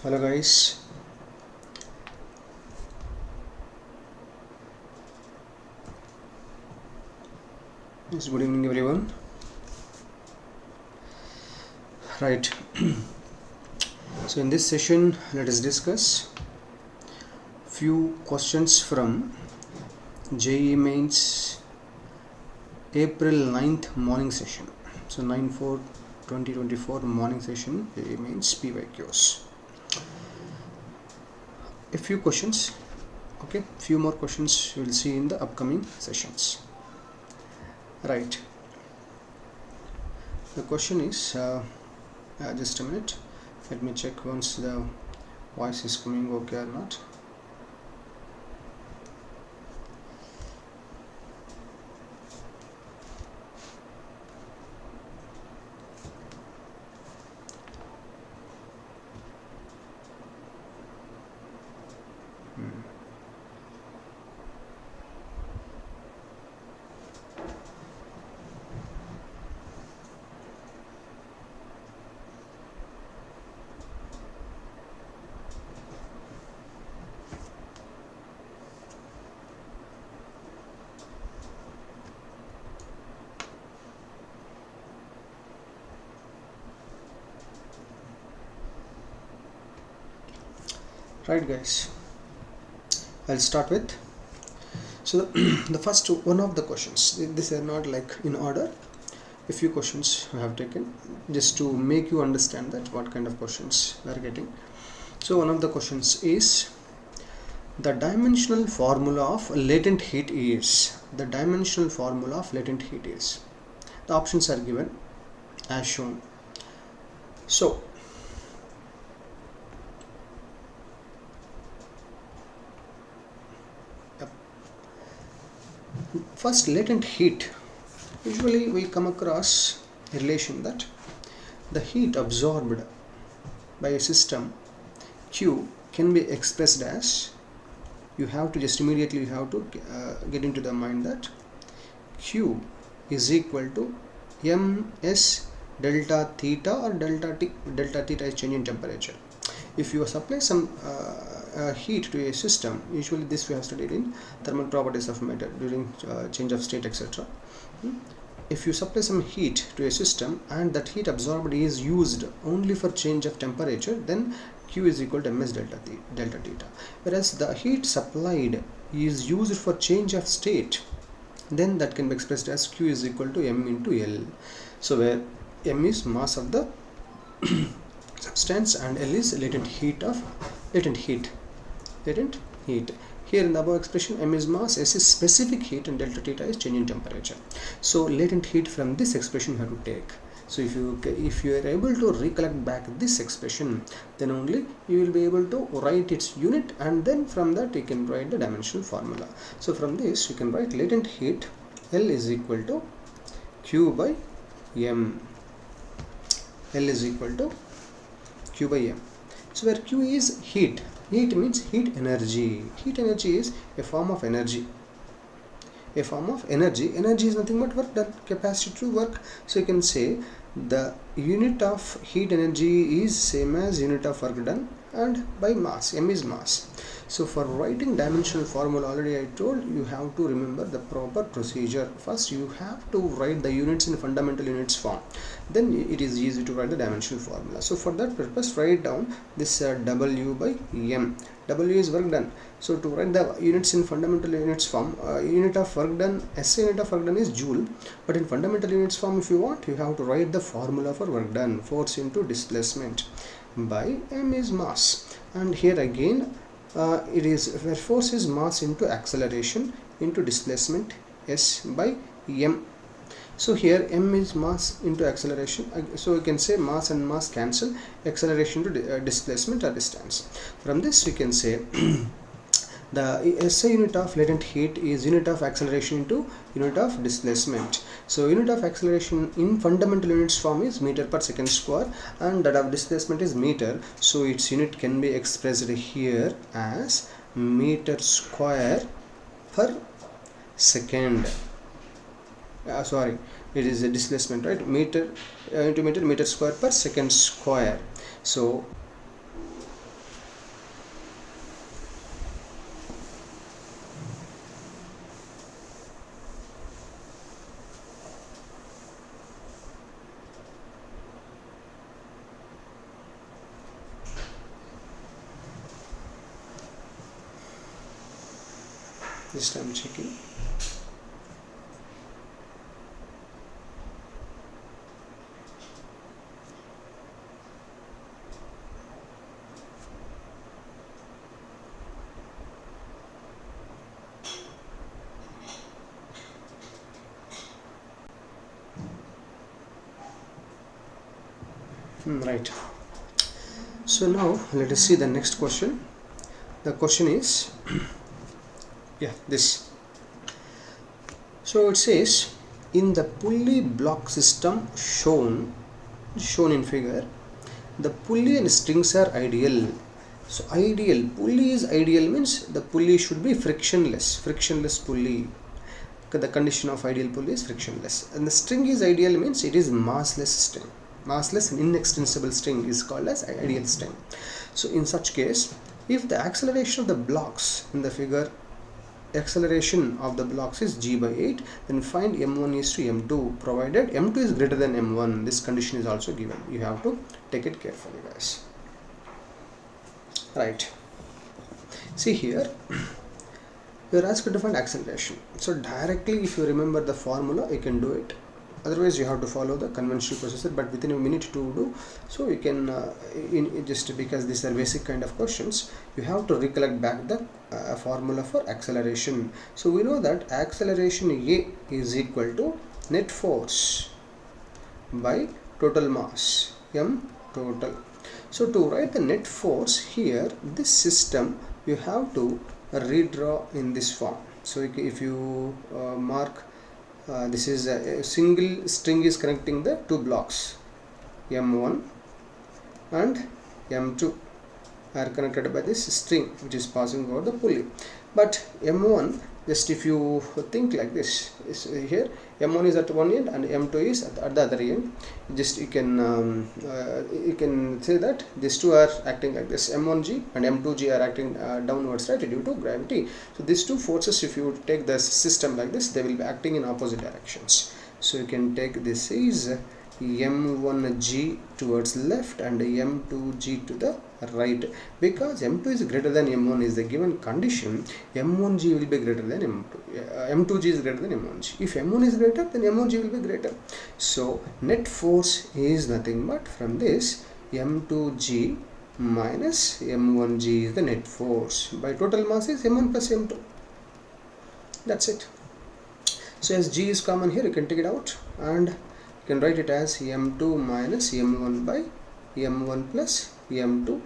Hello guys, yes, good evening everyone. Right, so in this session let us discuss few questions from JEE Mains April 9th morning session. So 9/4/2024 morning session, JEE Mains Pyqs. A few questions, okay, few more questions you will see in the upcoming sessions. Right, the question is just a minute, let me check once the voice is coming okay or not. Right guys, I'll start with, so the first one of the questions, these are not like in order, a few questions I have taken just to make you understand that what kind of questions we are getting. So one of the questions is the dimensional formula of latent heat is, the options are given as shown. So first, latent heat, usually we come across a relation that the heat absorbed by a system Q can be expressed as, you have to just immediately get into the mind that Q is equal to ms delta theta, or delta theta is change in temperature. If you supply some heat to a system, usually this we have studied in thermal properties of matter during change of state, etc. If you supply some heat to a system and that heat absorbed is used only for change of temperature, then Q is equal to ms delta theta. Whereas the heat supplied is used for change of state, then that can be expressed as Q is equal to m into L. So where m is mass of the substance and L is latent heat. Here in the above expression, m is mass, s is specific heat, and delta theta is change in temperature. So latent heat from this expression you have to take. So if you are able to recollect back this expression, then only you will be able to write its unit, and then from that you can write the dimensional formula. So from this you can write latent heat L is equal to Q by m. L is equal to Q by m. So where Q is heat, heat means heat energy. Heat energy is a form of energy. Energy is nothing but work done, capacity to work. So you can say the unit of heat energy is same as unit of work done, and by mass, m is mass. So for writing dimensional formula, already I told you have to remember the proper procedure. First you have to write the units in fundamental units form, then it is easy to write the dimensional formula. So for that purpose, write down this W by m. W is work done. So to write the units in fundamental units form, unit of work done, SI unit of work done is joule, but in fundamental units form, if you want, you have to write the formula for work done, force into displacement, by m is mass. And here again it is where force is mass into acceleration into displacement, s by m. So here m is mass into acceleration, so you can say mass and mass cancel, acceleration to displacement or distance. From this we can say the SI unit of latent heat is unit of acceleration into unit of displacement. So unit of acceleration in fundamental units form is meter per second square, and that of displacement is meter. So its unit can be expressed here as meter square per second. Sorry, it is a displacement, right? Meter into meter square per second square. So Just I'm checking. Right. So now let us see the next question. The question is yeah, this. So it says, in the pulley block system shown in figure, the pulley and strings are ideal. So ideal, pulley is ideal means the pulley should be frictionless pulley. The condition of ideal pulley is frictionless, and the string is ideal means it is massless string. Massless and inextensible string is called as ideal string. So in such case, if the acceleration of the blocks in the figure, acceleration of the blocks is g by 8, then find m1 is to m2, provided m2 is greater than m1. This condition is also given. You have to take it carefully, guys. Right. See here, you are asked to find acceleration. So directly, if you remember the formula, you can do it. Otherwise, you have to follow the conventional procedure, but within a minute to do. So you can just because these are basic kind of questions, you have to recollect back the formula for acceleration. So we know that acceleration A is equal to net force by total mass m total. So to write the net force here, this system you have to redraw in this form. So if you mark, this is a single string is connecting the two blocks, m1 and m2 are connected by this string which is passing over the pulley. But m1, just if you think like this, here m1 is at one end and m2 is at the other end. Just you can say that these two are acting like this, m1g and m2g are acting downwards, right, due to gravity. So these two forces, if you take the system like this, they will be acting in opposite directions. So you can take this is m1g towards left and m2g to the right. Because m2 is greater than m1 is the given condition, m1g will be greater than m2, m2g is greater than m1g. If m1 is greater, then m1g will be greater. So net force is nothing but from this m2g minus m1g is the net force by total mass is m1 plus m2. That's it. So as g is common here, you can take it out and you can write it as m2 minus m1 by m1 plus m2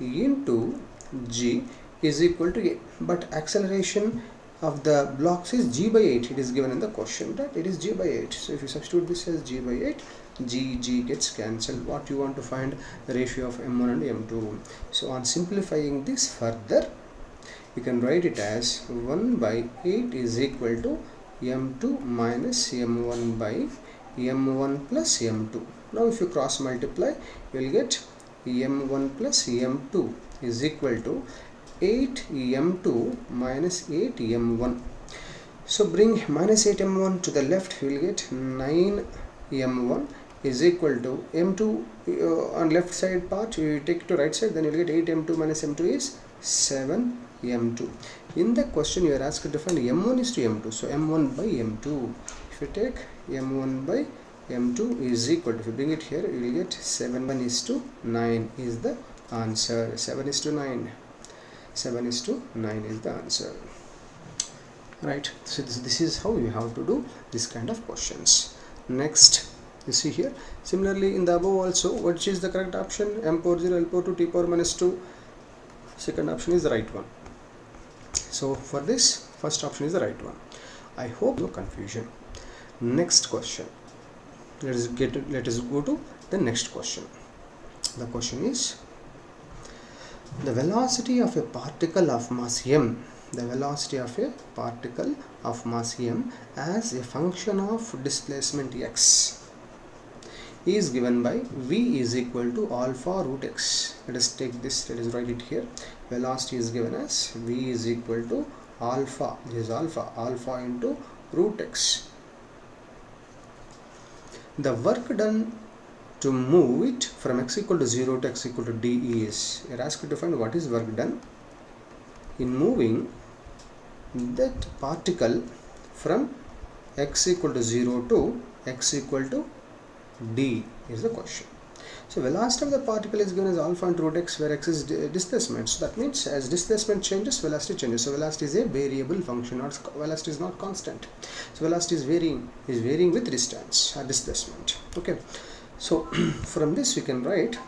into g is equal to a. But acceleration of the blocks is g by 8. It is given in the question that it is g by 8. So if you substitute this as g by 8, g gets cancelled. What you want to find? The ratio of m1 and m2. So on simplifying this further, you can write it as 1 by 8 is equal to m2 minus m1 by m1 plus m2. Now if you cross multiply, you will get m1 plus m2 is equal to 8 m2 minus 8 m1. So bring minus 8 m1 to the left, you will get 9 m1 is equal to m2 on left side part, you take to right side, then you will get 8 m2 minus m2 is 7 m2. In the question you are asked to find m1 is to m2, so m1 by m2. If you take m1 by m2 is equal to, if you bring it here, you will get 7 is to 9 is the answer. 7 is to 9. 7 is to 9 is the answer. Right. So this is how you have to do this kind of questions. Next, you see here, similarly in the above also, which is the correct option? M power 0, L power 2, T power minus 2. Second option is the right one. So for this, first option is the right one. I hope no confusion. Next question. Let us go to the next question. The question is, the velocity of a particle of mass m, the velocity of a particle of mass m as a function of displacement x is given by v is equal to alpha root x. Let us take this, let us write it here. Velocity is given as v is equal to alpha, this is alpha into root x. The work done to move it from x equal to 0 to x equal to d is, you are asked to find what is work done in moving that particle from x equal to 0 to x equal to d is the question. So velocity of the particle is given as alpha into root x, where x is displacement. So that means as displacement changes, velocity changes. So velocity is a variable function, not velocity is not constant. So velocity is varying with distance or displacement. Okay. So from this we can write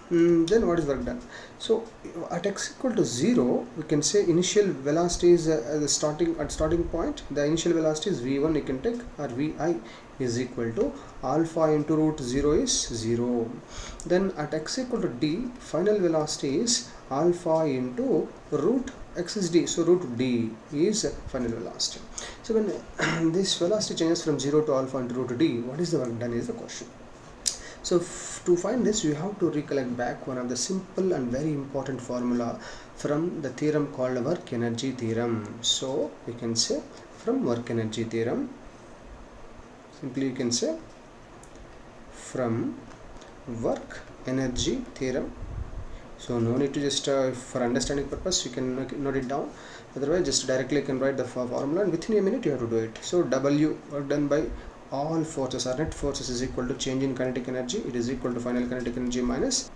then what is work done. So at x equal to 0, we can say initial velocity is the starting point. The initial velocity is v1 you can take, or vi is equal to alpha into root 0 is 0. Then at x equal to d, final velocity is alpha into root x is d, so root d is final velocity. So when this velocity changes from 0 to alpha into root d, what is the work done is the question. So to find this, you have to recollect back one of the simple and very important formula from the theorem called work energy theorem. So we can say from work energy theorem, simply you can say from work energy theorem. So no need to just for understanding purpose you can note it down, otherwise just directly you can write the formula and within a minute you have to do it. So W work done by all forces or net forces is equal to change in kinetic energy. It is equal to final kinetic energy minus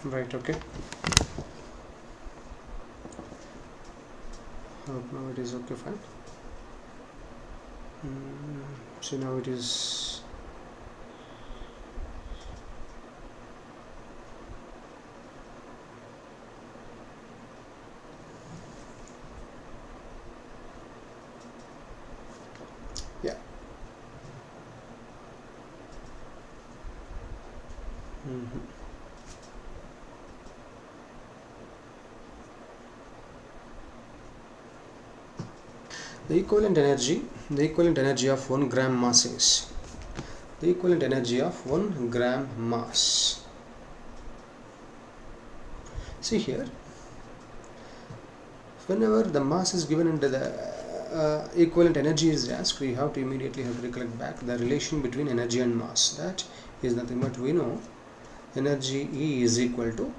right. Okay, now it is okay, fine. So now it is yeah. The equivalent energy of 1 gram mass is the equivalent energy of 1 gram mass. See here, whenever the mass is given into the equivalent energy is asked, we have to immediately recollect back the relation between energy and mass. That is nothing but we know energy E is equal to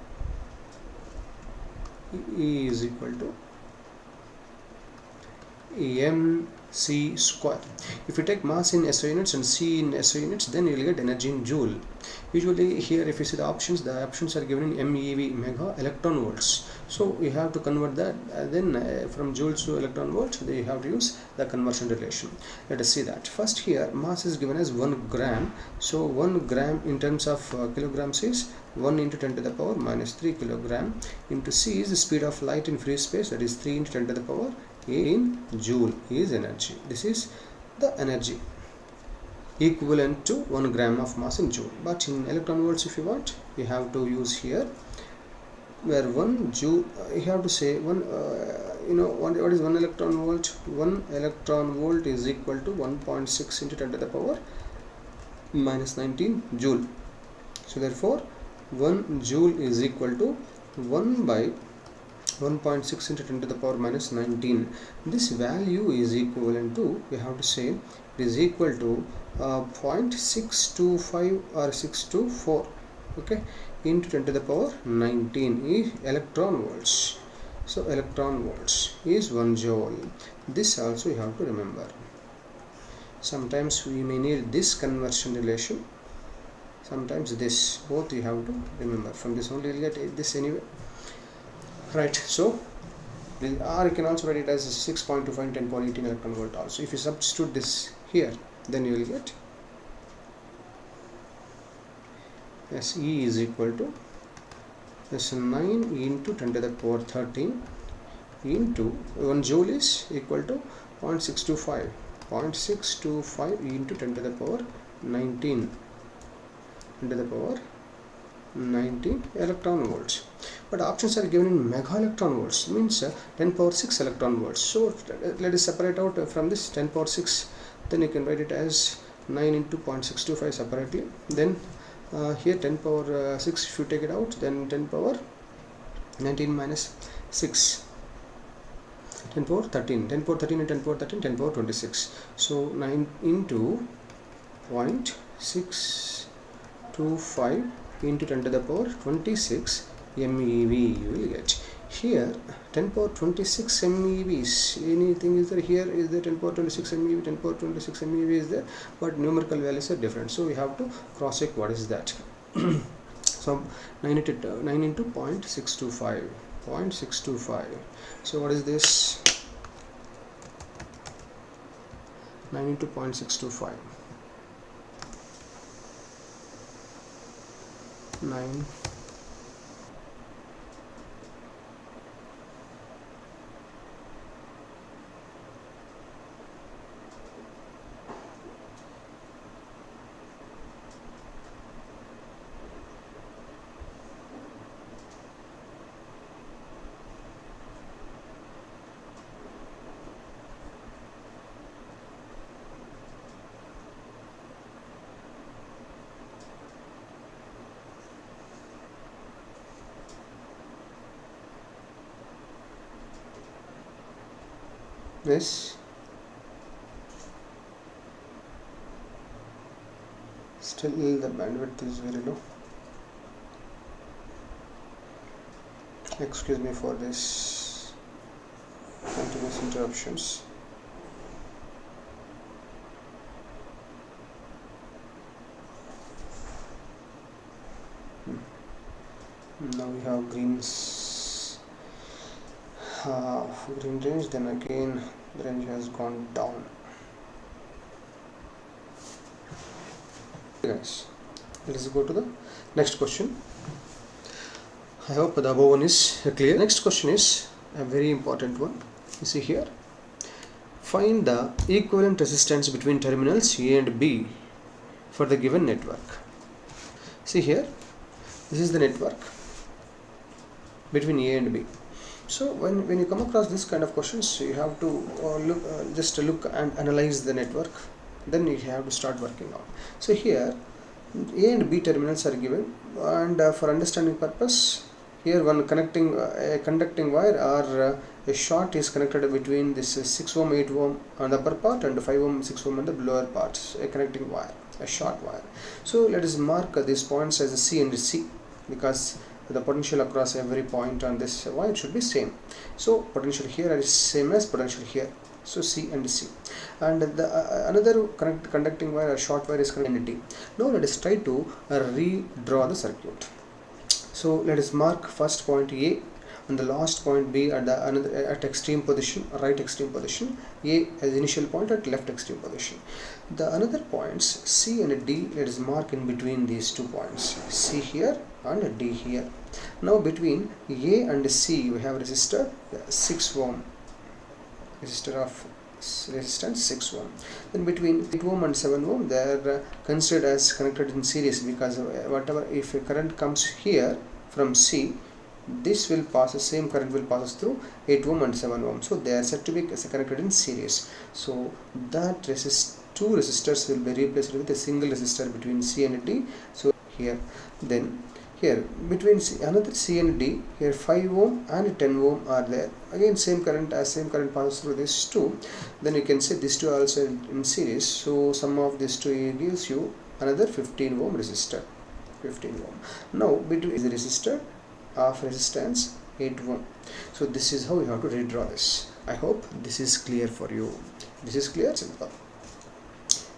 mc square. If you take mass in SI units and C in SI units, then you will get energy in joule. Usually here if you see the options are given in MeV, mega electron volts. So we have to convert that then from joules to electron volts, they have to use the conversion relation. Let us see that. First here mass is given as 1 gram. So 1 gram in terms of kilograms is 1 into 10 to the power minus 3 kilogram into C is the speed of light in free space, that is 3 into 10 to the power in joule is energy. This is the energy equivalent to 1 gram of mass in joule. But in electron volts, if you want, you have to use here where 1 joule, you have to say one what is 1 electron volt? 1 electron volt is equal to 1.6 into 10 to the power minus 19 joule. So therefore 1 joule is equal to 1 by 1.6 into 10 to the power minus 19. This value is equivalent to, we have to say it is equal to 0.625 or 624, okay, into 10 to the power 19 is electron volts. So electron volts is 1 joule. This also you have to remember. Sometimes we may need this conversion relation, sometimes this, both you have to remember. From this only you will get this anyway, right? So or you can also write it as 6.25 and 10.18 electron volt also. If you substitute this here, then you will get E is equal to 9 into 10 to the power 13 into 1 joule is equal to 0.625 into 10 to the power 19 into the power 19 electron volts. But options are given in mega electron volts, means 10 power 6 electron volts. So let us separate out from this 10 power 6, then you can write it as 9 into 0.625 separately. Then here 10 power 6, if you take it out, then 10 power 19 minus 6, 10 power 13, 10 power 13 and 10 power 13, 10 power 26. So 9 into 0.625 into 10 to the power 26 MeV you will get. Here 10 power 26 MeVs, anything is there? Here is the 10 power 26 MeV, 10 power 26 MeV is there, but numerical values are different, so we have to cross check what is that. So 9 into 0.625, 0.625, so what is this? 9 into 0.625, 9 this, still the bandwidth is very low. Excuse me for this continuous interruptions. Now we have green range, then again the range has gone down. Guys, let's go to the next question. I hope the above one is clear. Next question is a very important one. You see here, find the equivalent resistance between terminals A and B for the given network. See here, this is the network between A and B. So when you come across this kind of questions, you have to look and analyze the network, then you have to start working on. So here A and B terminals are given, and for understanding purpose, here one connecting a conducting wire or a short is connected between this 6 ohm 8 ohm on the upper part and 5 ohm 6 ohm on the lower parts, a connecting wire, a short wire. So let us mark these points as a C and C, because the potential across every point on this wire should be same. So potential here is same as potential here, so C and C, and the another conducting wire or short wire is connected D. Now let us try to redraw the circuit. So let us mark first point A and the last point B at the at extreme position, right extreme position. A as initial point at left extreme position. The another points C and D, let us mark in between these two points, C here and D here. Now between A and C we have resistor 6 ohm, resistor of resistance 6 ohm. Then between 8 ohm and 7 ohm they are considered as connected in series, because whatever, if a current comes here from C, this will pass, the same current will pass through 8 ohm and 7 ohm, so they are said to be connected in series. So that two resistors will be replaced with a single resistor between C and D. So here, then here between another C and D, here 5 ohm and 10 ohm are there, again same current passes through these two. Then you can say these two are also in series, so sum of these two gives you another 15 ohm resistor, 15 ohm. Now between the resistor of resistance 8 ohm. So this is how you have to redraw this. I hope this is clear for you. This is clear, simple.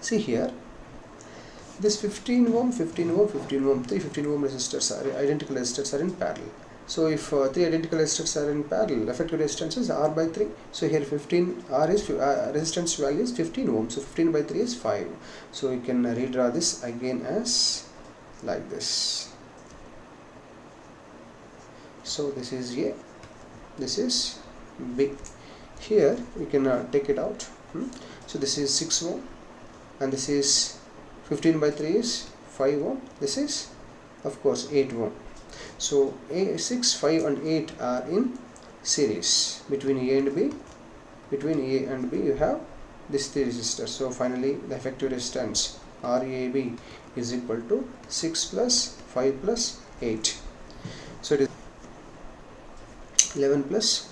See here, this 15 ohm, 15 ohm, 15 ohm, 3 15 ohm resistors are identical resistors are in parallel. So if 3 identical resistors are in parallel, effective resistance is R by 3. So here 15 R is resistance value is 15 ohm. So 15 by 3 is 5. So you can redraw this again as like this. So this is A, this is B. Here you can take it out. So this is 6 ohm and this is 15 by 3 is 5 ohm. This is of course 8 ohm. So 6, 5 and 8 are in series between A and B. Between A and B you have these 3 resistors. So finally the effective resistance RAB is equal to 6 plus 5 plus 8. So it is 11 plus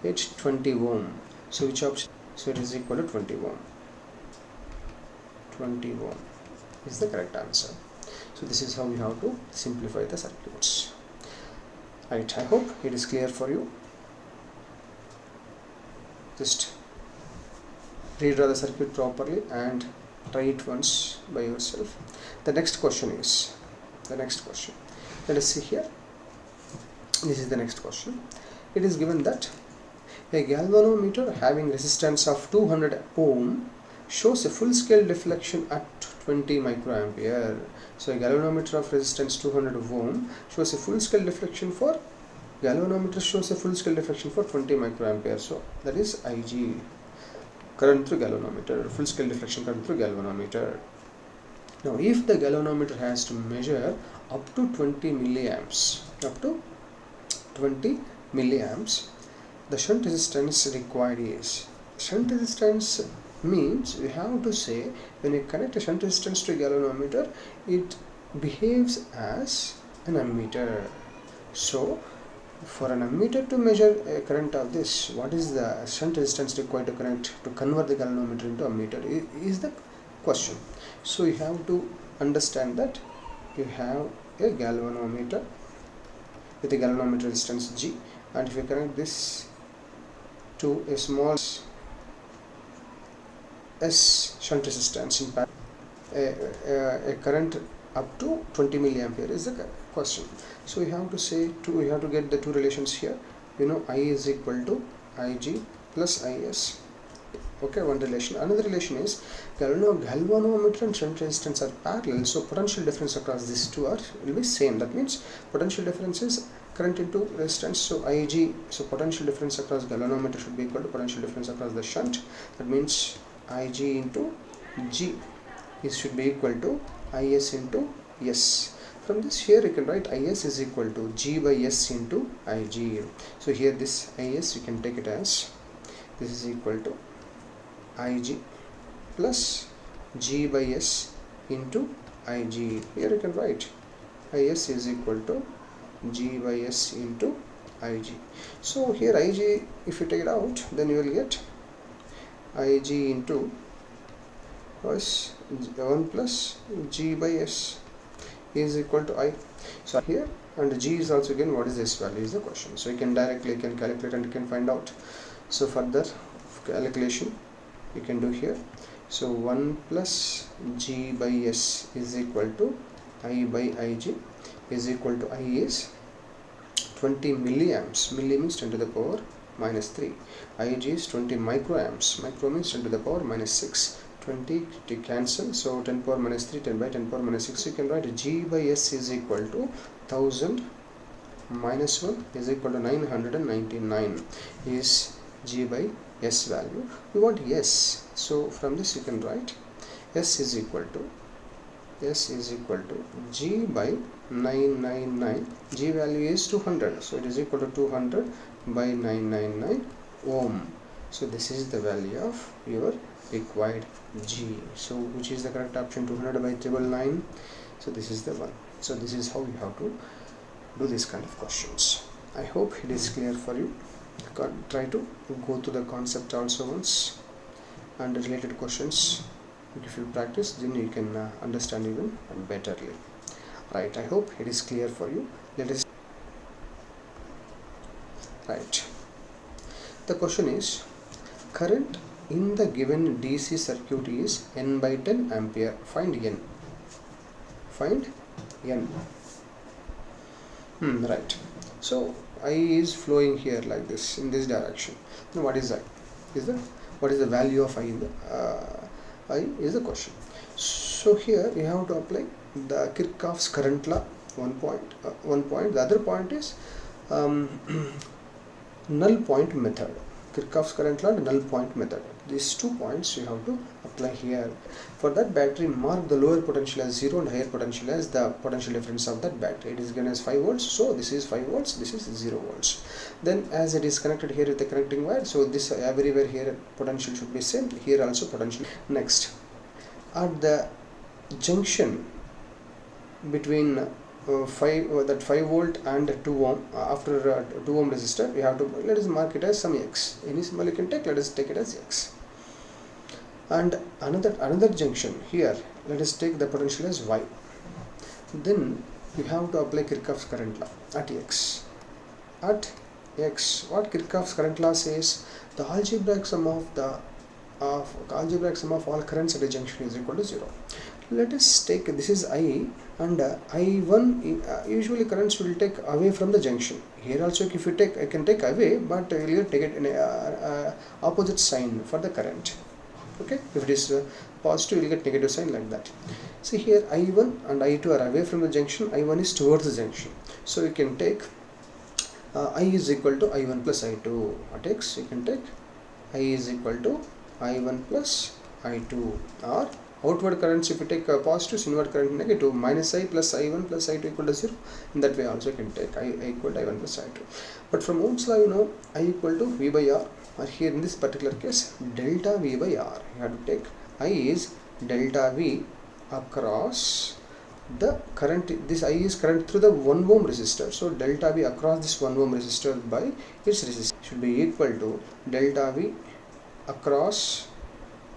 8, 20 ohm. So which option? So it is equal to 20 ohm. 20 ohm is the correct answer. So this is how we have to simplify the circuits. Right, I hope it is clear for you. Just redraw the circuit properly and try it once by yourself. The next question is, let us see here. This is the next question. It is given that a galvanometer having resistance of 200 ohm shows a full scale deflection at 20 microampere. So a galvanometer of resistance 200 ohm shows a full scale deflection for 20 microampere. So that is Ig, current through galvanometer, full scale deflection current through galvanometer. Now if the galvanometer has to measure up to 20 milliamps, the shunt resistance required is, shunt resistance means we have to say when you connect a shunt resistance to a galvanometer, it behaves as an ammeter. So for an ammeter to measure a current of this, what is the shunt resistance required to convert the galvanometer into ammeter is the question. So you have to understand that you have a galvanometer with a galvanometer resistance G, and if you connect this to a small S shunt resistance in a current up to 20 milliampere is the question. So we have to say we have to get the two relations here. I is equal to Ig plus Is. Okay, one relation. Another relation is galvanometer and shunt resistance are parallel, so potential difference across these two will be same. That means potential difference is current into resistance, so Ig, so potential difference across galvanometer should be equal to potential difference across the shunt. That means Ig into G should be equal to Is into S. From this here you can write Is is equal to G by S into Ig. So here this Is you can take it as this is equal to Ig plus G by S into Ig. Here you can write Is is equal to G by S into Ig. So here Ig, if you take it out, then you will get Ig into 1 plus G by S is equal to I. So here, and G is also again what is S value is the question. So you can directly calculate and you can find out. So further calculation you can do here. So 1 plus G by S is equal to I by Ig is equal to I is 20 milliamps. Milli means 10 to the power minus 3. Ig is 20 microamps. Micro means 10 to the power minus 6. 20 to cancel, so 10 power minus 3, 10 by 10 power minus 6. You can write G by S is equal to 1000 minus 1 is equal to 999 is G by S value. We want S, so from this you can write S is equal to G by 999. G value is 200, so it is equal to 200 by 999 ohm. So this is the value of your required G. So which is the correct option? 200 by 999. So this is the one. So this is how you have to do this kind of questions. I hope it is clear for you. Try to go to the concept also once and the related questions. If you practice, then you can understand even betterly. Right, I hope it is clear for you. Let us right. The question is, current in the given DC circuit is N by 10 ampere. Find N. Right. So I is flowing here like this in this direction. Now what is I? What is the value of I in the I is the question. So here you have to apply the Kirchhoff's current law. One point. The other point is null point method. Kirchhoff's current law and null point method. These 2 points you have to apply here. For that battery, mark the lower potential as 0 and higher potential as the potential difference of that battery. It is given as 5 volts, so this is 5 volts, this is 0 volts. Then as it is connected here with the connecting wire, so this everywhere here potential should be same, here also potential. Next, at the junction between 5 volt and 2 ohm, after 2 ohm resistor, we have to, let us mark it as some X. Any symbol you can take, let us take it as X. And another junction here, let us take the potential as Y. Then you have to apply Kirchhoff's current law at X. at x. What Kirchhoff's current law says? The algebraic sum of all currents at a junction is equal to 0. Let us take, this is I, and I1, usually currents will take away from the junction. Here also if you take, I can take away, but I will take it in a opposite sign for the current. Okay, if it is positive, you will get negative sign like that. See here, I1 and I2 are away from the junction, I1 is towards the junction. So you can take I is equal to I1 plus I2. At x, you can take I is equal to I1 plus I2, or outward currents, if you take positives, inward current negative, minus I plus I1 plus I2 equal to 0. In that way also you can take I equal to I1 plus I2. But from Ohm's law, you know, I equal to V by R, or here in this particular case, delta V by R. You have to take I is delta V across the current. This I is current through the 1 ohm resistor. So delta V across this 1 ohm resistor by its resistance should be equal to delta V across.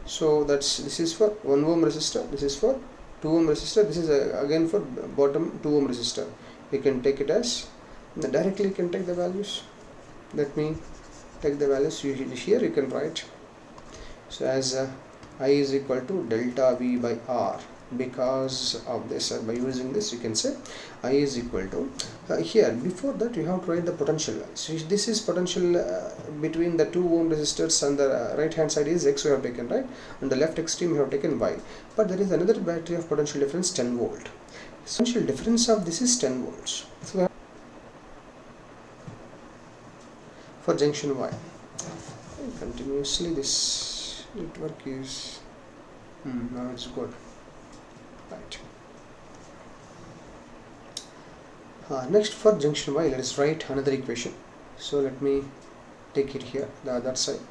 So this is for 1 ohm resistor, this is for 2 ohm resistor, this is again for bottom 2 ohm resistor. We can take it as, directly you can take the values. Let me take the values. Here you can write, so as I is equal to delta V by R. Because of this, by using this, you can say I is equal to, here before that you have to write the potential value. So this is potential between the 2 ohm resistors, and the right hand side is X we have taken, right, and the left extreme we have taken Y. But there is another battery of potential difference 10 volt. So potential difference of this is 10 volts. So we have for junction Y. Continuously this network is now it's good. Right. Next for junction Y, let us write another equation. So let me take it here, the other side.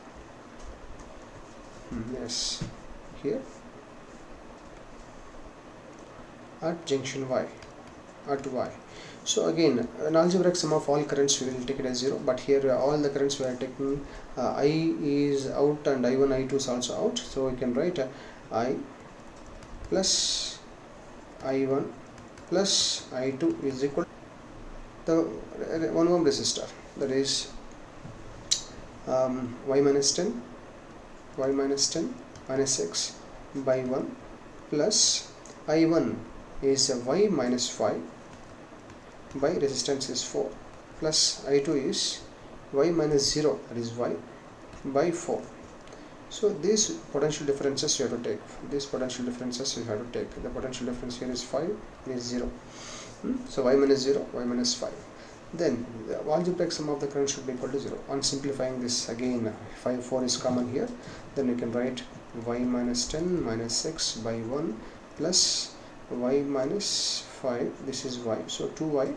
Yes, here at junction Y, at Y. So again, an algebraic sum of all currents we will take it as 0, but here all the currents we are taking, I is out and I1, I2 is also out. So we can write I plus I1 plus I2 is equal to the 1 ohm resistor, that is y minus 10 minus x by 1 plus I1 is y minus 5 by resistance is 4 plus I2 is y minus 0, that is y by 4. So these potential differences you have to take. These potential differences you have to take. The potential difference here is 5, is 0. So y minus 0, y minus 5. Then the algebraic sum of the current should be equal to 0. On simplifying this again, 4 is common here. Then you can write y minus 10 minus x by 1 plus y minus 5. This is y. So 2y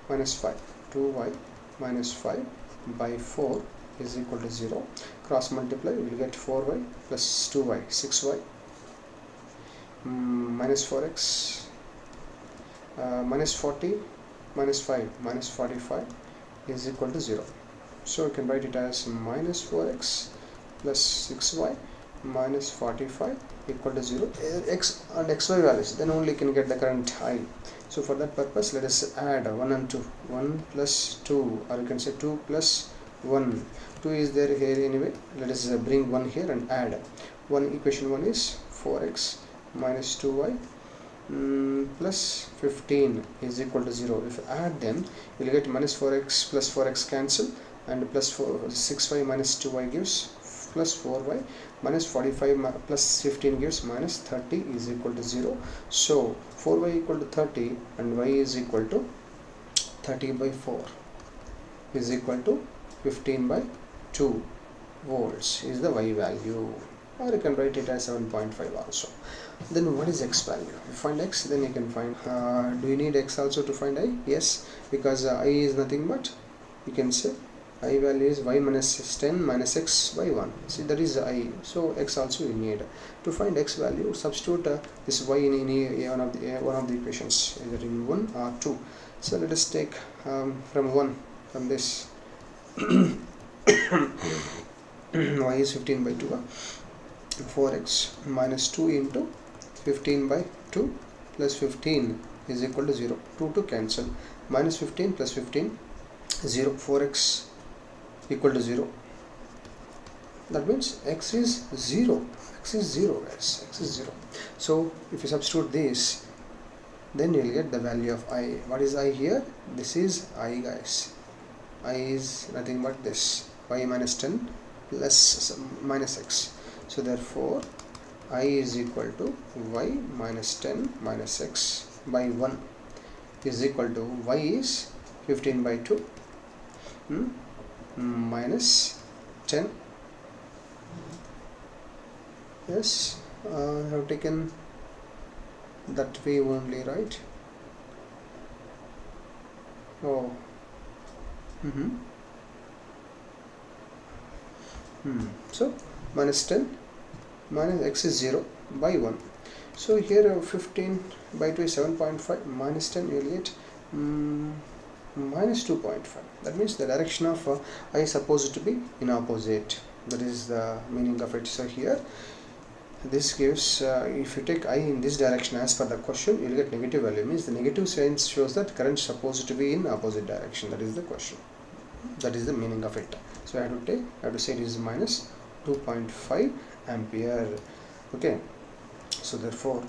minus 5. 2y minus 5 by 4 is equal to 0. Cross multiply, we will get 4y plus 2y, 6y minus 4x minus 40 minus 5 minus 45 is equal to 0. So you can write it as minus 4x plus 6y minus 45 equal to 0. X and xy values, then only you can get the current I. So for that purpose, let us add 1 and 2. 1 plus 2, or you can say 2 plus 1. 2 is there here anyway. Let us bring 1 here and add. Equation 1 is 4x minus 2y plus 15 is equal to 0. If you add them, you will get minus 4x plus 4x cancel, and plus 6y minus 2y gives plus 4y minus 45 plus 15 gives minus 30 is equal to 0. So 4y equal to 30 and y is equal to 30 by 4 is equal to 15 by 2 volts is the y value, or you can write it as 7.5 also. Then what is x value? If you find x, then you can find, do you need x also to find I? Yes, because I is nothing but, you can say I value is y minus 10 minus x by 1. See, that is I. So x also you need. To find x value, substitute this y in any one of the equations, either in 1 or 2. So let us take from 1, from this y is 15 by 2, 4x minus 2 into 15 by 2 plus 15 is equal to 0. 2 to cancel, minus 15 plus 15 0, 4x equal to 0. That means x is 0. X is 0, guys. X is 0. So if you substitute this, then you will get the value of I. What is I here? This is I, guys. I is nothing but this, y minus 10 plus minus x. So therefore I is equal to y minus 10 minus x by 1 is equal to y is 15 by 2 minus 10. Yes, I have taken that way only, right? Oh. So minus 10 minus x is 0 by 1. So here 15 by 2 is 7.5 minus 10 you will get minus 2.5. That means the direction of I is supposed to be in opposite. That is the meaning of it. So here this gives if you take I in this direction as per the question, you will get negative value. Means the negative sign shows that current is supposed to be in opposite direction. That is the question. That is the meaning of it. So I have to say it is minus 2.5 ampere. Okay, so therefore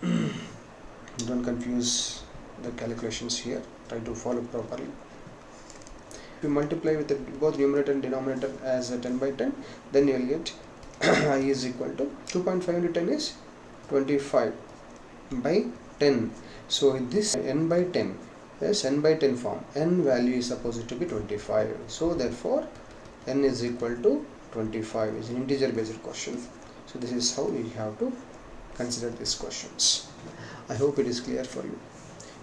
don't confuse the calculations here. Try to follow properly. If you multiply with both numerator and denominator as 10 by 10, then you will get I is equal to 2.5 into 10 is 25 by 10. So in this n by 10, yes, n by 10 form, n value is supposed to be 25. So therefore n is equal to 25 is an integer based question. So this is how we have to consider these questions. I hope it is clear for you.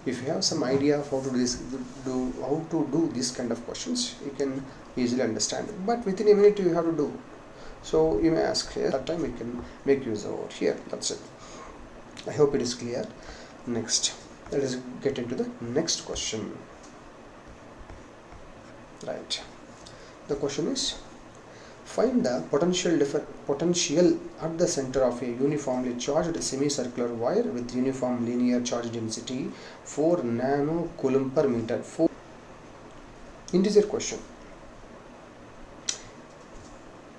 If you have some idea of how to do this kind of questions, you can easily understand it. But within a minute you have to do. So you may ask, at that time we can make use of it here. That's it. I hope it is clear. Next, let us get into the next question. Right. The question is, find the potential at the center of a uniformly charged semicircular wire with uniform linear charge density 4 nanocoulomb per meter. Integer question.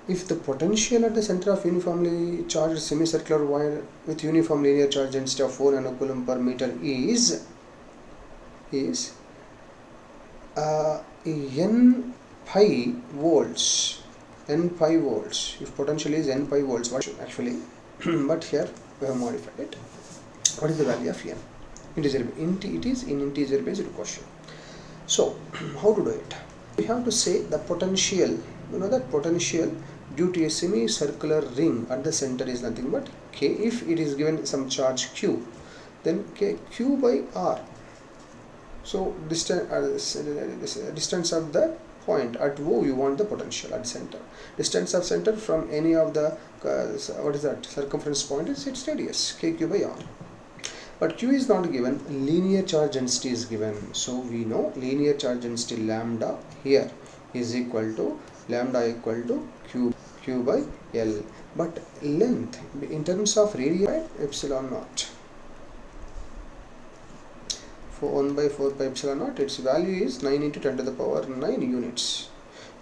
If the potential at the center of uniformly charged semicircular wire with uniform linear charge density of 4 nanocoulomb per meter is n pi volts, if potential is n pi volts, what actually but here we have modified it. What is the value of n? Integer. It is in integer based question. So how to do it? We have to say the potential. You know that potential due to a semicircular ring at the center is nothing but k. If it is given some charge q, then k q by r. So distance of the point at O, you want the potential at center. Distance of center from any of the circumference point is its radius, kq by r. But q is not given, linear charge density is given. So we know linear charge density lambda here is equal to q by L. But length in terms of radius epsilon naught. For 1 by 4 pi epsilon naught, its value is 9 into 10 to the power 9 units.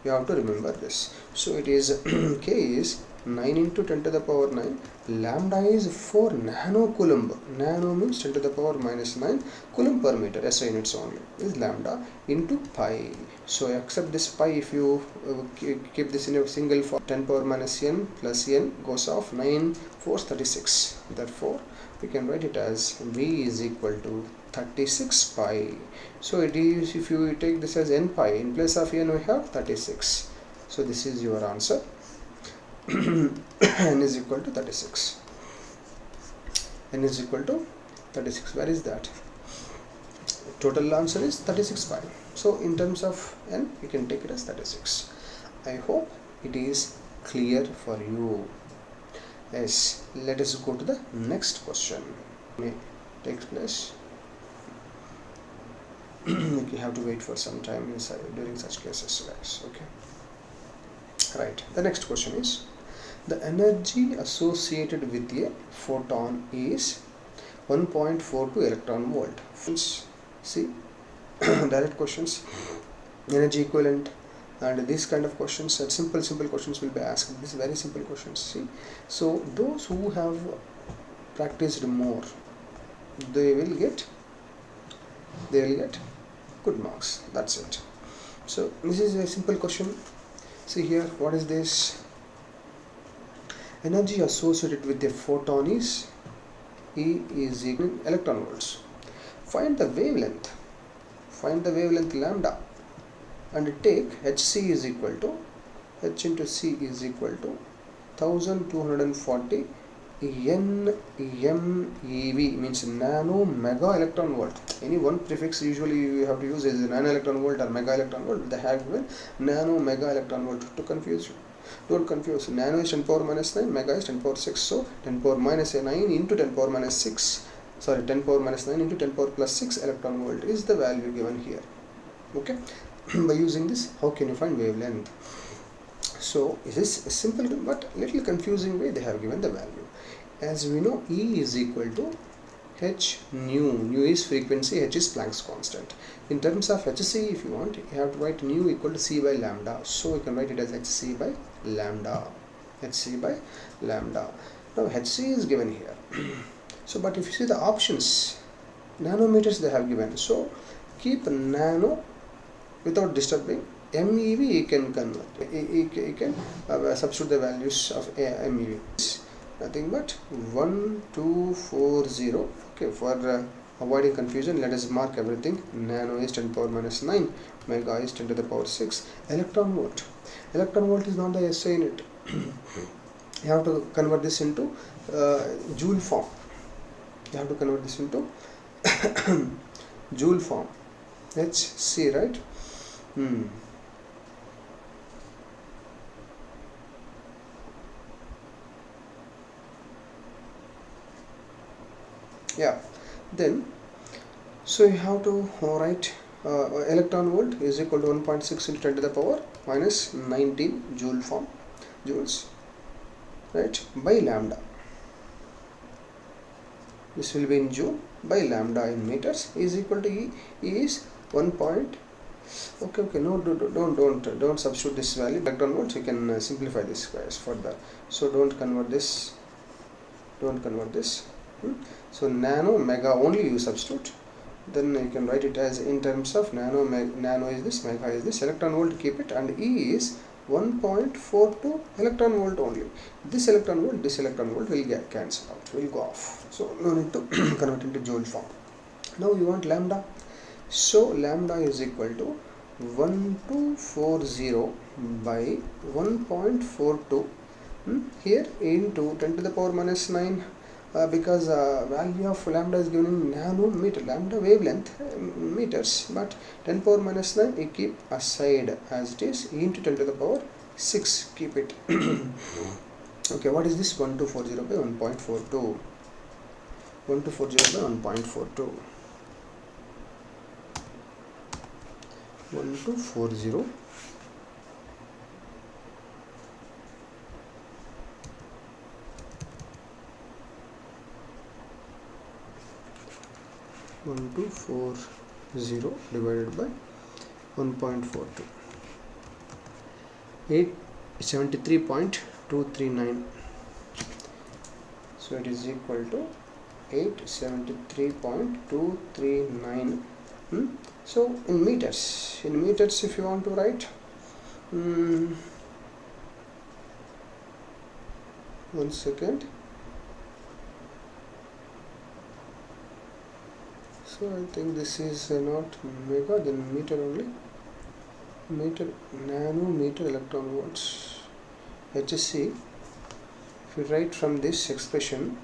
You have to remember this. So it is k is 9 into 10 to the power 9. Lambda is 4 nanocoulomb. Nano means 10 to the power minus 9 coulomb per meter. SI units only is lambda into pi. So accept this pi. If you keep this in a single form, 10 power minus n plus n goes off 9 4 36. Therefore we can write it as V is equal to 36 pi. So it is, if you take this as n pi, in place of n we have 36. So this is your answer. N is equal to 36. N is equal to 36. Where is that? Total answer is 36 pi. So in terms of n, you can take it as 36. I hope it is clear for you. Yes, let us go to the next question. May takes place. You have to wait for some time inside during such cases, guys. Okay. Right. The next question is, the energy associated with a photon is 1.42 electron volt. See, direct questions. energy equivalent, and these kind of questions, and simple questions will be asked. These very simple questions, see. So those who have practiced more, they will get good marks. That's it. So this is a simple question. See here, what is this? Energy associated with a photon is E is equal to electron volts. Find the wavelength lambda, and take Hc is equal to H into C is equal to 1240 nMeV, means nano mega electron volt. Any one prefix usually you have to use is nano electron volt or mega electron volt. They have given nano mega electron volt to confuse you. Don't confuse. Nano is 10 power minus 9, mega is 10 power 6. So 10 power minus 9 into 10 power minus 6. Sorry, 10 power minus 9 into 10 power plus 6 electron volt is the value given here. Okay. By using this, how can you find wavelength? So it is a simple but little confusing way they have given the value. As we know, E is equal to h nu. Nu is frequency, h is Planck's constant. In terms of Hc, if you want, you have to write nu equal to c by lambda. So you can write it as hc by lambda. Hc by lambda. Now hc is given here. So, but if you see the options, nanometers they have given. So keep nano without disturbing. MeV you can convert. You can substitute the values of MeV. Nothing but 1240. Okay, for avoiding confusion, let us mark everything. Nano is 10 power minus 9, mega is 10 to the power 6. Electron volt. Electron volt is not the SI unit. You have to convert this into joule form. You have to convert this into joule form. HC, right? Yeah, then so you have to write electron volt is equal to 1.6 into 10 to the power minus 19 joule form, joules, right, by lambda. This will be in joule by lambda in meters is equal to E. E is 1. Okay, no, don't substitute this value. Electron volts, you can simplify this guys further. So don't convert this. So nano mega only you substitute, then you can write it as in terms of nano is this, mega is this, electron volt keep it, and E is 1.42 electron volt only. This electron volt will get cancelled out, will go off. So no need to convert into joule form. Now you want lambda. So lambda is equal to 1240 by 1.42 here into 10 to the power minus 9. Because value of lambda is given in nanometer, lambda wavelength meters, but 10 power minus 9 you keep aside as it is, e into 10 to the power 6, keep it. Okay, what is this? 1240 by 1.42. 1240 by 1.42. 1240 1240 divided by 1.42, 873.239. So it is equal to 873.239. So in meters, if you want to write, 1 second. So I think this is not mega, then meter only. Meter, nanometer electron volts. Hc, if you write from this expression,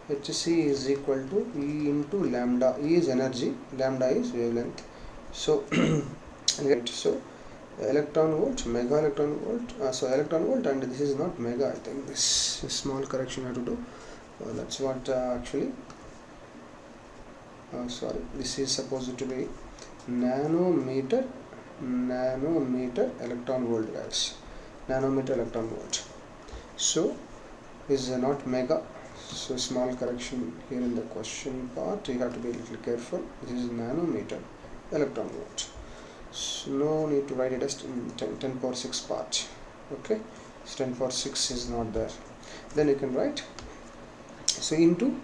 Hc is equal to E into lambda. E is energy, lambda is wavelength. So, so electron volt, mega electron volt. So electron volt, and this is not mega. I think this is small correction I have to do. That's what actually. Sorry, this is supposed to be nanometer electron volt, guys. Nanometer electron volt. So is not mega. So small correction here in the question part. You have to be a little careful. This is nanometer electron volt. So no need to write it as 10 power 6 part. Okay, so 10 power 6 is not there. Then you can write, so into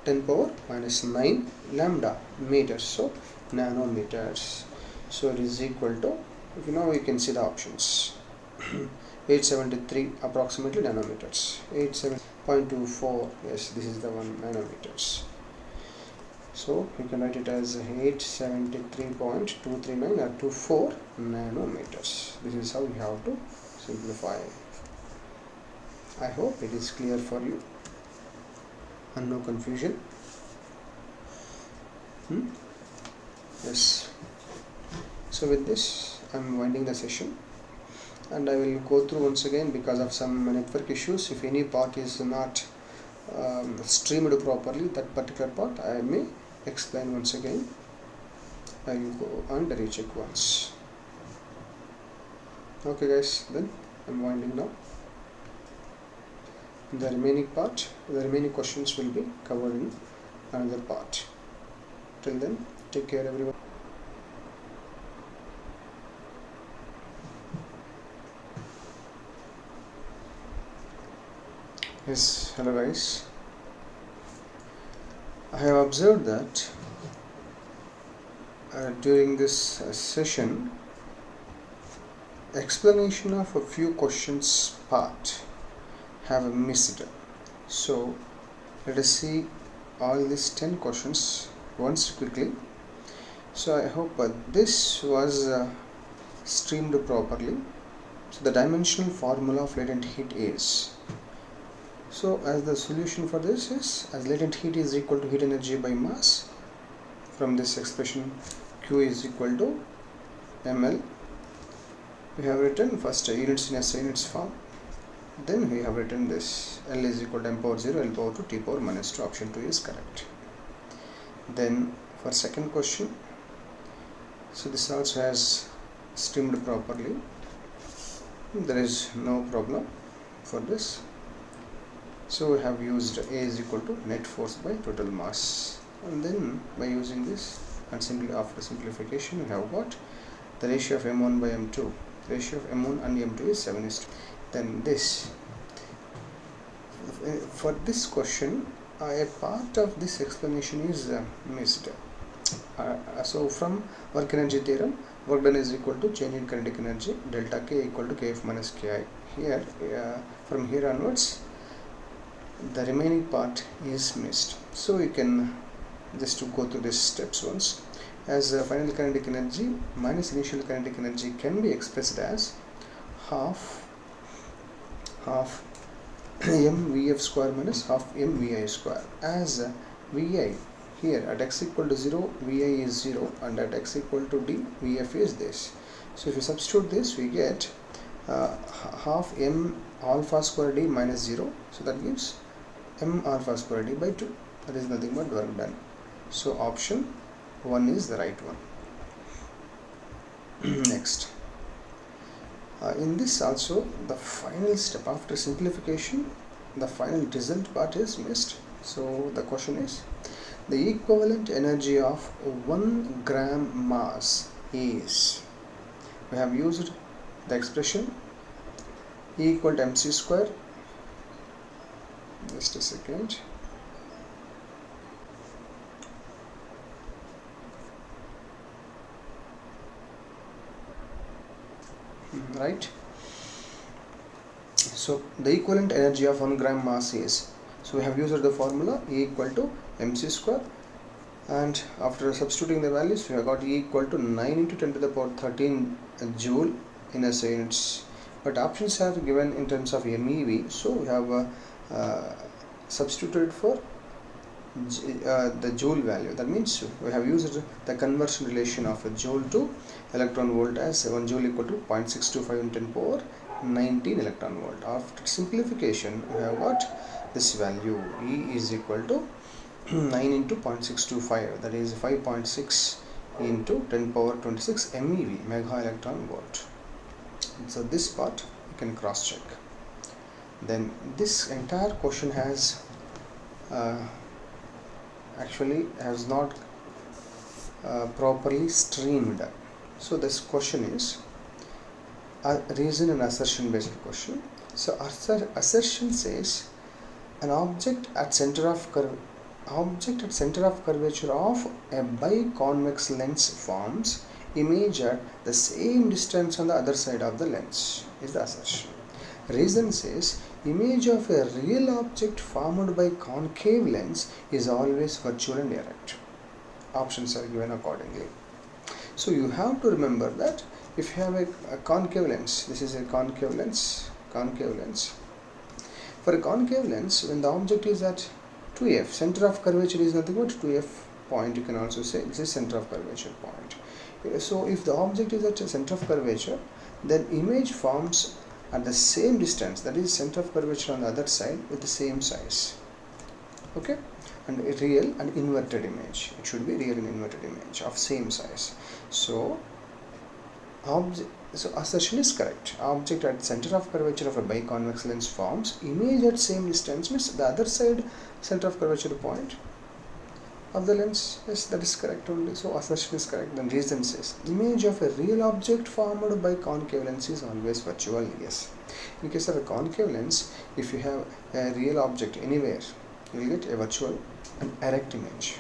10 power minus 9 lambda meters, so nanometers. So it is equal to, now you can see the options. 873 approximately nanometers, 87.24, yes, this is the one, nanometers. So you can write it as 873.239 or 24 nanometers. This is how you have to simplify. I hope it is clear for you and no confusion. Yes. So with this I am winding the session, and I will go through once again because of some network issues. If any part is not streamed properly, that particular part I may explain once again. I will go and recheck once. Okay guys, then I'm winding now. The remaining questions will be covered in another part. Till then, take care everyone. Yes, hello guys. I have observed that during this session, explanation of a few questions part have missed. So let us see all these 10 questions once quickly. So I hope this was streamed properly. So the dimensional formula of latent heat is, so as the solution for this is, as latent heat is equal to heat energy by mass, from this expression Q is equal to ml. We have written first units in SI units form. Then we have written this L is equal to m power 0 L power 2 T power minus 2. Option 2 is correct. Then for second question, so this also has streamed properly. There is no problem for this. So we have used A is equal to net force by total mass, and then by using this and simply after simplification we have got the ratio of m1 by m2. The ratio of m1 and m2 is 7:2. Then this, for this question, a part of this explanation is missed. So from work energy theorem, work done is equal to change in kinetic energy delta K equal to Kf minus Ki. Here, from here onwards, the remaining part is missed. So you can just to go through these steps once. As final kinetic energy minus initial kinetic energy can be expressed as half mvf square minus half mvi square, as vi here at x equal to 0 vi is 0 and at x equal to d vf is this. So if you substitute this, we get half m alpha square d minus 0, so that gives m alpha square d by 2. That is nothing but work done. So option 1 is the right one. Next, in this also, the final step after simplification, the final result part is missed. So the question is, the equivalent energy of 1 gram mass is, we have used the expression E equal to mc square. Just a second. Right. So the equivalent energy of 1 gram mass is, so we have used the formula E equal to mc square, and after substituting the values we have got E equal to 9 into 10 to the power 13 joule in SI units, but options have given in terms of MeV, so we have substituted for the joule value. That means we have used the conversion relation of a joule to electron volt as 1 joule equal to 0.625 into 10 power 19 electron volt. After simplification, we have got this value E is equal to 9 into 0.625, that is 5.6 into 10 power 26 MeV, mega electron volt. So this part you can cross check. Then this entire question has actually has not properly streamed. So this question is a reason and assertion based question. So assertion says an object at center of curvature of a biconvex lens forms image at the same distance on the other side of the lens is the assertion. Reason says image of a real object formed by concave lens is always virtual and erect. Options are given accordingly. So you have to remember that if you have a concave lens, this is a concave lens. For a concave lens, when the object is at 2f, center of curvature is nothing but 2f point. You can also say this is center of curvature point. So if the object is at a center of curvature, then image forms at the same distance, that is center of curvature on the other side with the same size. Okay, and a real and inverted image. It should be real and inverted image of same size. So assertion is correct. Object at center of curvature of a biconvex lens forms image at same distance, means the other side center of curvature point of the lens. Yes, that is correct only. So assertion is correct. Then reason says image of a real object formed by concave lens is always virtual. Yes, in case of a concave lens, if you have a real object anywhere, you will get a virtual and erect image.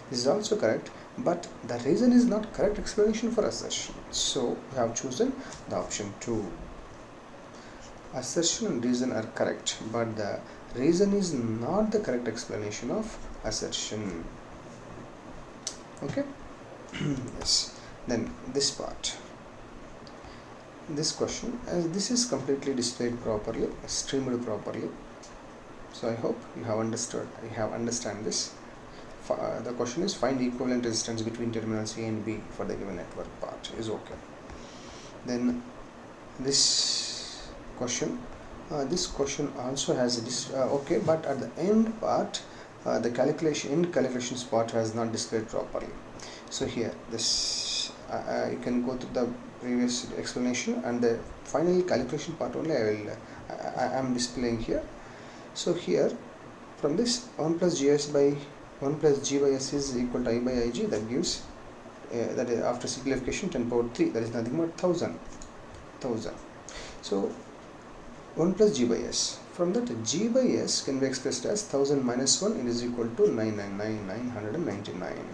This is also correct, but the reason is not correct explanation for assertion. So we have chosen the option 2. Assertion and reason are correct, but the reason is not the correct explanation of assertion. Okay. Yes. Then this part, this question, as this is completely displayed properly, streamed properly. So I hope you have understood. Understand this. The question is find equivalent resistance between terminals A and B for the given network part is okay. Then this question also has this okay, but at the end part the calculations part has not displayed properly. So here this you can go to the previous explanation, and the final calculation part only I am displaying here. So here from this 1 plus G by S is equal to I by Ig, that gives that is after simplification 10 power 3, that is nothing but 1000. So 1 plus G by S, from that G by S can be expressed as 1000 minus 1, it is equal to 999.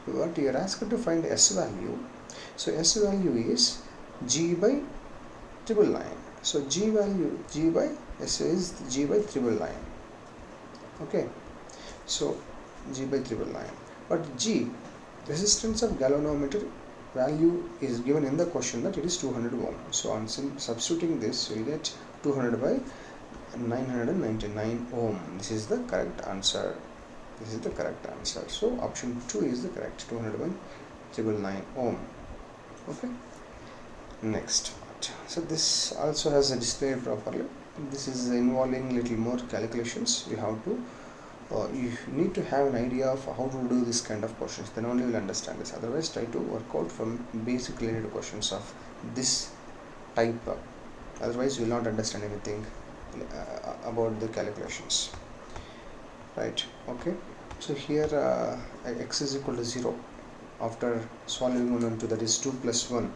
What you are asked to find S value. So S value is G by 999. So G by S is G by 999. Okay, so G by 999. But G, resistance of galvanometer value is given in the question that it is 200 ohm. So on substituting this, we will get 200 by 999 ohm. This is the correct answer. So option 2 is the correct, 200 by 999 ohm. Okay. Next part. So this also has a display properly. This is involving little more calculations. You need to have an idea of how to do this kind of questions, then only you will understand this. Otherwise, try to work out from basic related questions of this type. Otherwise, you will not understand anything about the calculations. Right? Okay. So here x is equal to 0. After solving 1 and 2, that is 2 plus 1.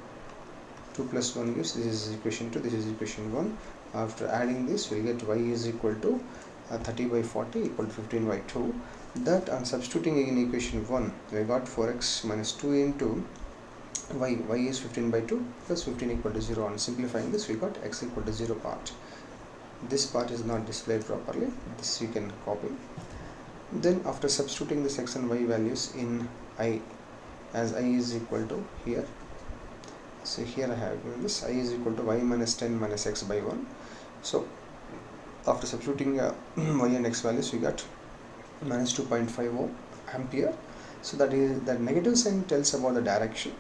2 plus 1 gives, this is equation 2, this is equation 1. After adding this, we will get y is equal to 30 by 40 equal to 15 by 2. That on substituting in equation 1, we got 4x minus 2 into y is 15 by 2 plus 15 equal to 0. On simplifying this, we got x equal to 0 part. This part is not displayed properly. This you can copy. Then after substituting this x and y values in I, as I is equal to here. So here I have given this I is equal to y minus 10 minus x by 1. So after substituting y and x values, we got minus 2.5 ampere. So that is, the negative sign tells about the direction.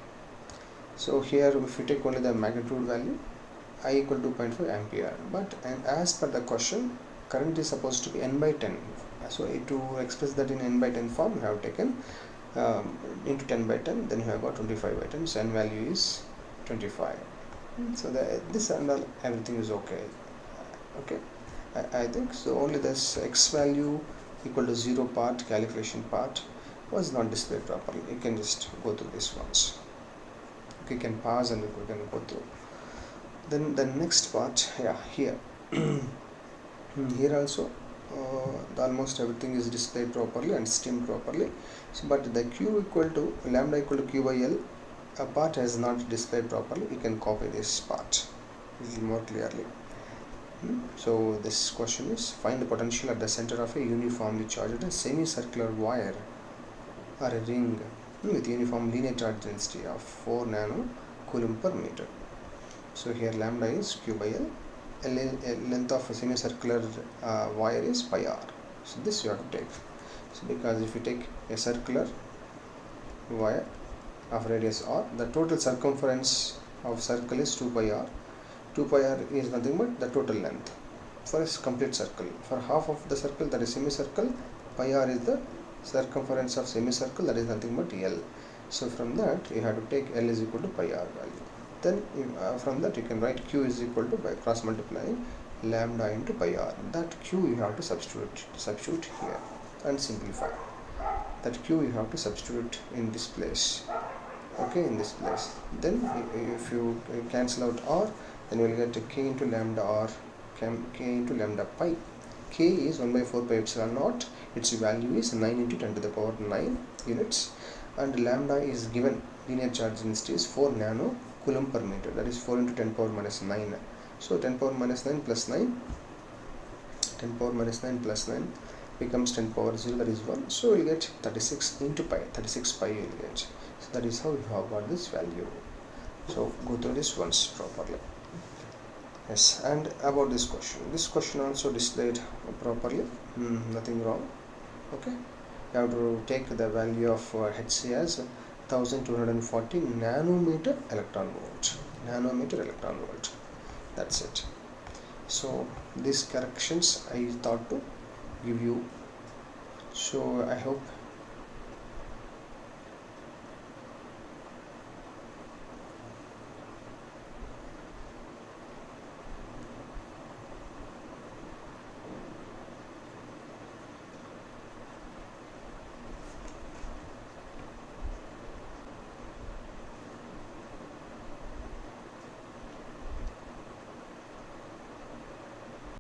So here if we take only the magnitude value, I equal to 2.5 ampere. But as per the question, current is supposed to be n by 10. So to express that in n by 10 form, we have taken into 10 by 10, then you have got 25 by 10. So n value is 25. So this and all, everything is okay. Okay. I think so. Only this x value equal to 0 part, calculation part, was not displayed properly. You can just go through this once. Okay, you can pause and you can go through. Then the next part, yeah, here here also almost everything is displayed properly and steamed properly. So, but the q equal to lambda equal to q by L, a part has not displayed properly. You can copy this part a little more clearly. So this question is, find the potential at the center of a uniformly charged semicircular wire or a ring with uniform linear charge density of 4 nano coulomb per meter. So here lambda is q by L, length of a semicircular wire is pi r. So this you have to take. So because if you take a circular wire of radius r, the total circumference of circle is 2 pi r. 2 pi r is nothing but the total length for a complete circle. For half of the circle, that is semicircle, pi r is the circumference of semicircle, that is nothing but L. So from that you have to take L is equal to pi r value. Then from that you can write q is equal to, by cross multiplying, lambda into pi r. That q you have to substitute here and simplify. That q you have to substitute in this place. Okay, in this place. Then if you cancel out r, then you will get k into lambda r, k into lambda pi. K is 1 by 4 pi epsilon naught. Its value is 9 into 10 to the power 9 units, and lambda is given, linear charge density is 4 nano coulomb per meter, that is 4 into 10 power minus 9. So 10 power minus 9 plus 9, 10 power minus 9 plus 9 becomes 10 power 0, that is 1. So you will get 36 into pi, 36 pi you will get. So that is how you have got this value. So go through this once properly. Yes, and about this question also displayed properly, nothing wrong. Okay, you have to take the value of Hc as 1240 nanometer electron volt. That's it. So these corrections I thought to give you. So I hope